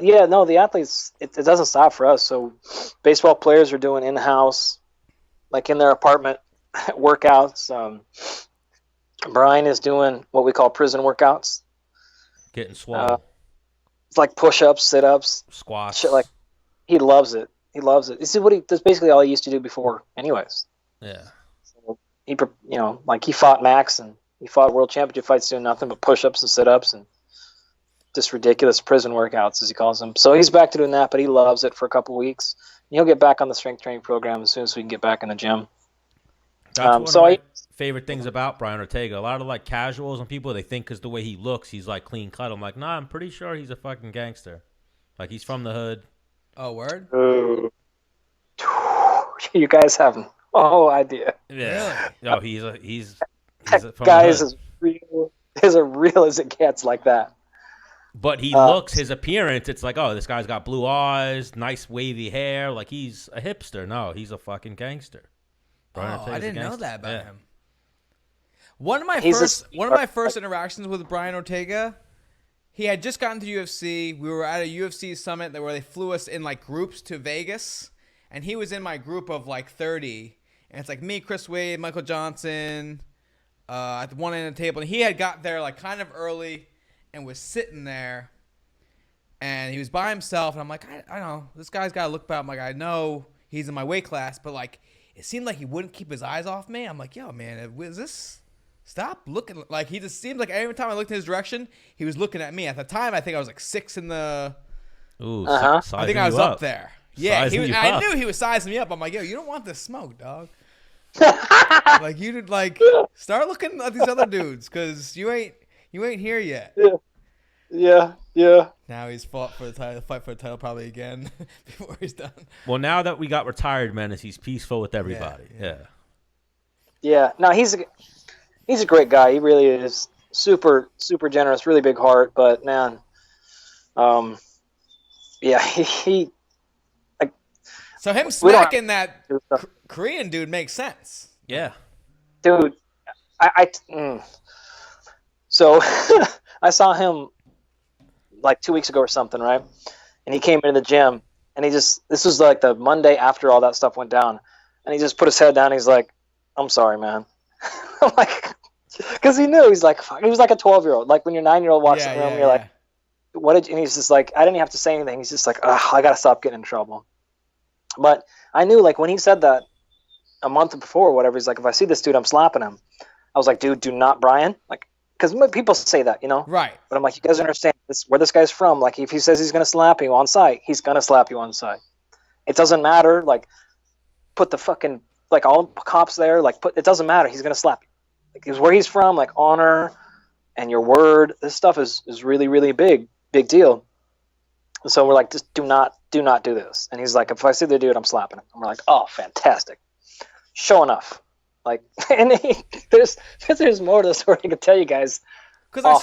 yeah, no, the athletes, it doesn't stop for us. So baseball players are doing in-house, like in their apartment workouts. Brian is doing what we call prison workouts. Getting swole. It's like push-ups, sit-ups, shit like. Squats. He loves it. He loves it. This is what he. That's basically all he used to do before, anyways. Yeah. So like he fought Max and he fought world championship fights doing nothing but push-ups and sit-ups and just ridiculous prison workouts, as he calls them. So he's back to doing that, but he loves it for a couple weeks. And he'll get back on the strength training program as soon as we can get back in the gym. That's one of my favorite things about Brian Ortega. A lot of like casuals and people, they think because the way he looks, he's like clean cut. I'm like, nah, I'm pretty sure he's a fucking gangster. Like he's from the hood. Oh, word? You guys have no idea. Yeah. No, he's That from guy the is hood. as real as it gets like that. But he looks, his appearance, it's like, oh, this guy's got blue eyes, nice wavy hair. Like he's a hipster. No, he's a fucking gangster. Brian Ortega's I a didn't know gangster. that about Yeah. him. One of my first interactions with Brian Ortega, he had just gotten to UFC. We were at a UFC summit where they flew us in like groups to Vegas, and he was in my group of like 30. And it's like me, Chris Wade, Michael Johnson, at the one end of the table. And he had got there like kind of early and was sitting there, and he was by himself. And I'm like, I don't know, this guy's got to look about. I'm like, I know he's in my weight class, but like, it seemed like he wouldn't keep his eyes off me. I'm like, yo, man, is this? Stop looking. Like, he just seemed like every time I looked in his direction, he was looking at me. At the time, I think I was like 6 in the. Ooh, Uh-huh. I think I was up there. Yeah, Sizing you I up. knew he was sizing me up. I'm like, yo, you don't want this smoke, dog. Like, you did, like, start looking at these other dudes, because you ain't here yet. Yeah. Now he's fought for the title, fight for the title probably again before he's done. Well, now that we got retired Menace, he's peaceful with everybody. Yeah. No, he's a great guy. He really is super, super generous, really big heart. But man, he So him smacking that Korean dude makes sense. Yeah. dude. So I saw him like 2 weeks ago or something, right? And he came into the gym, and this was like the Monday after all that stuff went down, and he just put his head down. And he's like, "I'm sorry, man." I'm like, because he knew. He was like a 12-year-old. Like when your 9-year-old walks in the room, you're like, "What did?" And he's just like, I didn't even have to say anything. He's just like, "I gotta stop getting in trouble." But I knew, like when he said that a month before or whatever, he's like, "If I see this dude, I'm slapping him." I was like, "Dude, do not, Brian." Like, because people say that, you know. Right. But I'm like, you guys understand where this guy's from. Like, if he says he's gonna slap you on site, he's gonna slap you on site. It doesn't matter. Like, put the fucking like all cops there. Like, it doesn't matter. He's gonna slap you. Like, it's where he's from. Like, honor and your word. This stuff is really, really big deal. And so we're like, just do not do this. And he's like, if I see the dude, I'm slapping him. And we're like, oh, fantastic. Sure enough. Like, and there's more to the story I can tell you guys. Because I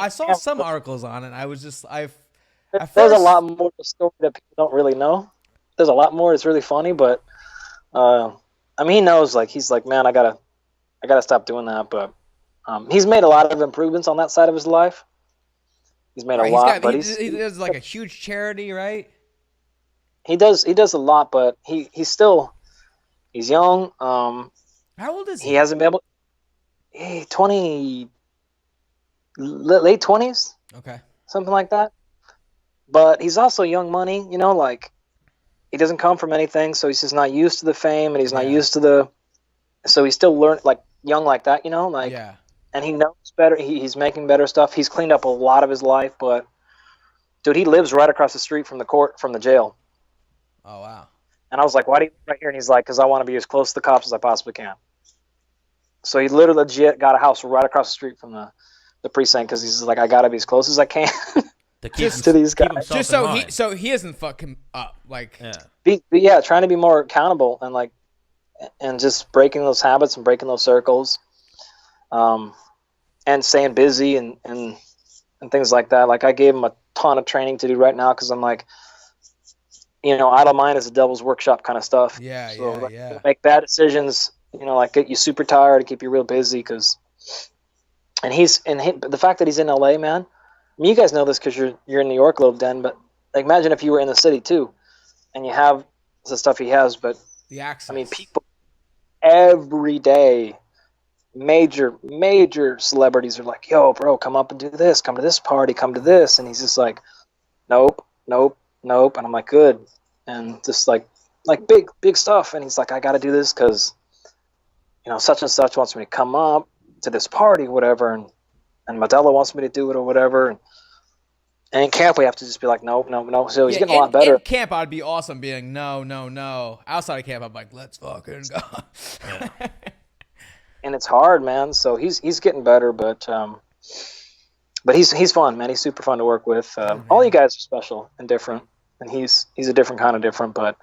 saw some articles on it. And I was just there's a lot more to the story that people don't really know. There's a lot more. It's really funny, but I mean, he knows. Like, he's like, man, I gotta stop doing that. But he's made a lot of improvements on that side of his life. He's made a lot, but he does like a huge charity, right? He does a lot, but he's young. How old is he? He hasn't been able. 20, late 20s. Okay. Something like that. But he's also young money, you know, like he doesn't come from anything, so he's just not used to the fame, and he's not used to so he's still like young like that, you know, like. Yeah. And he knows better. He's making better stuff. He's cleaned up a lot of his life, but dude, he lives right across the street from the jail. Oh wow. And I was like, why do you live right here? And he's like, because I want to be as close to the cops as I possibly can. So he literally legit got a house right across the street from the precinct, because he's like, I got to be as close as I can to these guys. Just so he doesn't fuck him up. Like, trying to be more accountable and just breaking those habits and breaking those circles. And staying busy and things like that. Like, I gave him a ton of training to do right now, because I'm like, you know, idle mind is a devil's workshop kind of stuff. Yeah. Make bad decisions, you know, like get you super tired and keep you real busy. The fact that he's in LA, man. I mean, you guys know this because you're in New York a little, Den, but like imagine if you were in the city too, and you have the stuff he has, but the access. I mean, people every day, major celebrities are like, "Yo, bro, come up and do this. Come to this party. Come to this," and he's just like, "Nope, nope, nope," and I'm like, "Good," and just like big stuff, and he's like, "I got to do this because, such and such wants me to come up to this party, whatever, and Modelo wants me to do it or whatever." And in camp, we have to just be like, nope. So he's getting a lot better. In camp, I'd be awesome being no. Outside of camp, I'm like, let's fucking go. Yeah. And it's hard, man. So he's getting better, but he's fun, man. He's super fun to work with. All you guys are special and different, and he's a different kind of different. But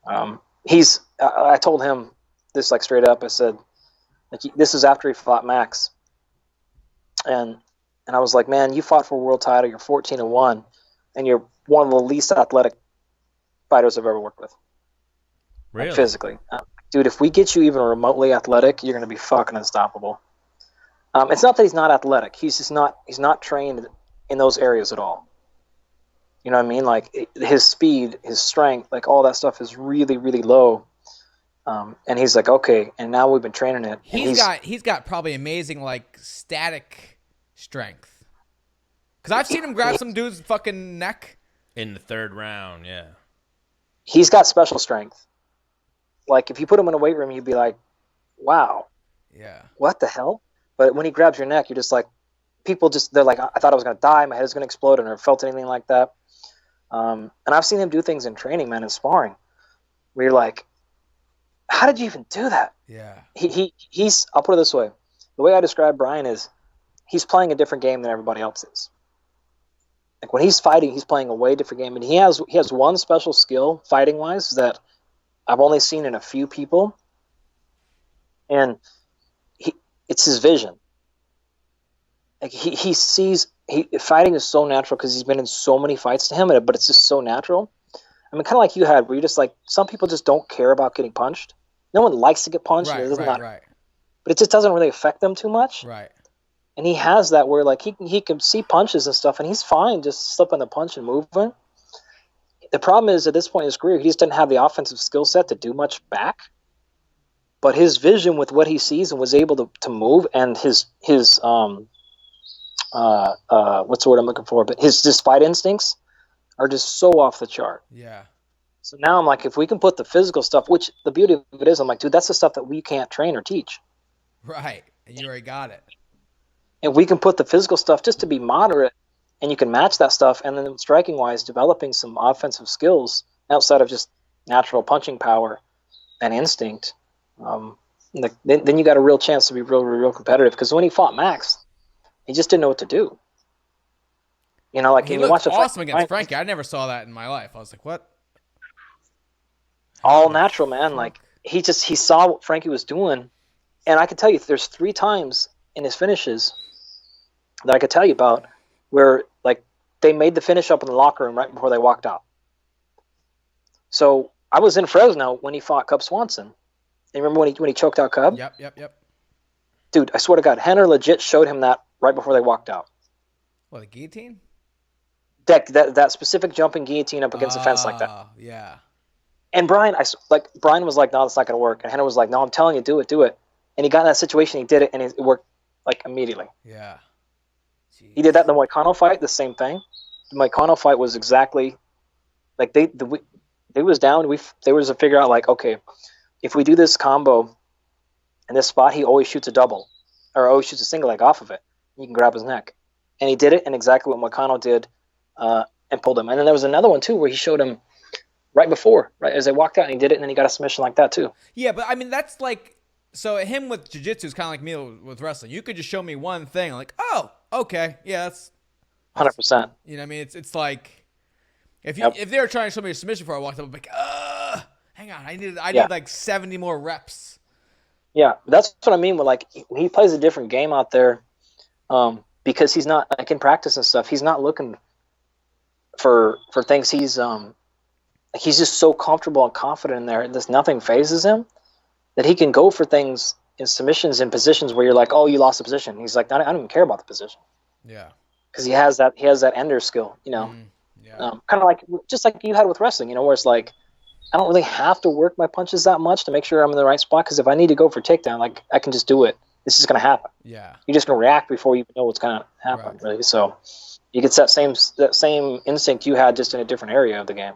I told him this like straight up. I said, like, this is after he fought Max, and I was like, man, you fought for a world title. You're 14-1, and you're one of the least athletic fighters I've ever worked with. Really? Like, physically. Dude, if we get you even remotely athletic, you're going to be fucking unstoppable. It's not that he's not athletic. He's not trained in those areas at all. You know what I mean? Like, his speed, his strength, like, all that stuff is really, really low. And he's like, okay, and now we've been training it. He's got probably amazing, like, static strength. Because I've seen him grab some dude's fucking neck. In the third round, yeah. He's got special strength. Like, if you put him in a weight room, you'd be like, wow. Yeah. What the hell? But when he grabs your neck, you're just like, they're like, I thought I was going to die. My head is going to explode. I never felt anything like that. And I've seen him do things in training, man, in sparring, where you're like, how did you even do that? Yeah. He's, I'll put it this way. The way I describe Brian is, he's playing a different game than everybody else is. Like, when he's fighting, he's playing a way different game. And he has one special skill, fighting-wise, that I've only seen in a few people. And it's his vision. Like, he sees... fighting is so natural because he's been in so many fights to him, but it's just so natural. I mean, kind of like you had, where you're just like, some people just don't care about getting punched. No one likes to get punched. Right. But it just doesn't really affect them too much. Right. And he has that where, like, he can see punches and stuff, and he's fine just slipping the punch and moving. The problem is, at this point in his career, he just didn't have the offensive skill set to do much back. But his vision with what he sees and was able to move, and his what's the word I'm looking for? But his fight instincts are just so off the chart. Yeah. So now I'm like, if we can put the physical stuff, which the beauty of it is, I'm like, dude, that's the stuff that we can't train or teach. Right. And you already got it. And we can put the physical stuff just to be moderate, and you can match that stuff, and then striking-wise, developing some offensive skills outside of just natural punching power and instinct. Then you got a real chance to be real competitive. Because when he fought Max, he just didn't know what to do. Like, he looked awesome against Frankie. I never saw that in my life. I was like, what? All natural, man. Like, he saw what Frankie was doing, and I can tell you, there's 3 times in his finishes that I could tell you about where, like, they made the finish up in the locker room right before they walked out. So I was in Fresno when he fought Cub Swanson. You remember when he choked out Cub? Yep. Dude, I swear to God, Henner legit showed him that right before they walked out. What, the guillotine? That specific jumping guillotine up against the fence like that. Yeah. And Brian was like, no, that's not going to work. And Henner was like, no, I'm telling you, do it. And he got in that situation, he did it, and it worked, like, immediately. Yeah. Jeez. He did that in the Moicano fight, the same thing. The Moicano fight was exactly, like, they was down, they was to figure out, like, okay, if we do this combo in this spot, he always shoots a double, or always shoots a single leg off of it. You can grab his neck. And he did it, and exactly what Moicano did, and pulled him. And then there was another one, too, where he showed him right as they walked out, and he did it, and then he got a submission like that, too. Yeah, but, I mean, that's like, so him with jiu-jitsu is kind of like me with wrestling. You could just show me one thing, like, oh, okay, yeah, that's 100%. You know what I mean? It's like, if they were trying to show me a submission before I walked up, I'd be like, hang on, I need like 70 more reps. Yeah, that's what I mean with, like, he plays a different game out there, because he's not, like, in practice and stuff, he's not looking for things. He's just so comfortable and confident in there. Nothing phases him, that he can go for things in submissions in positions where you're like, oh, you lost the position. He's like, I don't even care about the position. Yeah. Because he has that ender skill, Kind of like just like you had with wrestling, where it's like I don't really have to work my punches that much to make sure I'm in the right spot, because if I need to go for takedown, like I can just do it. This is going to happen. Yeah. You're just going to react before you know what's going to happen, really. So you get that same instinct you had, just in a different area of the game.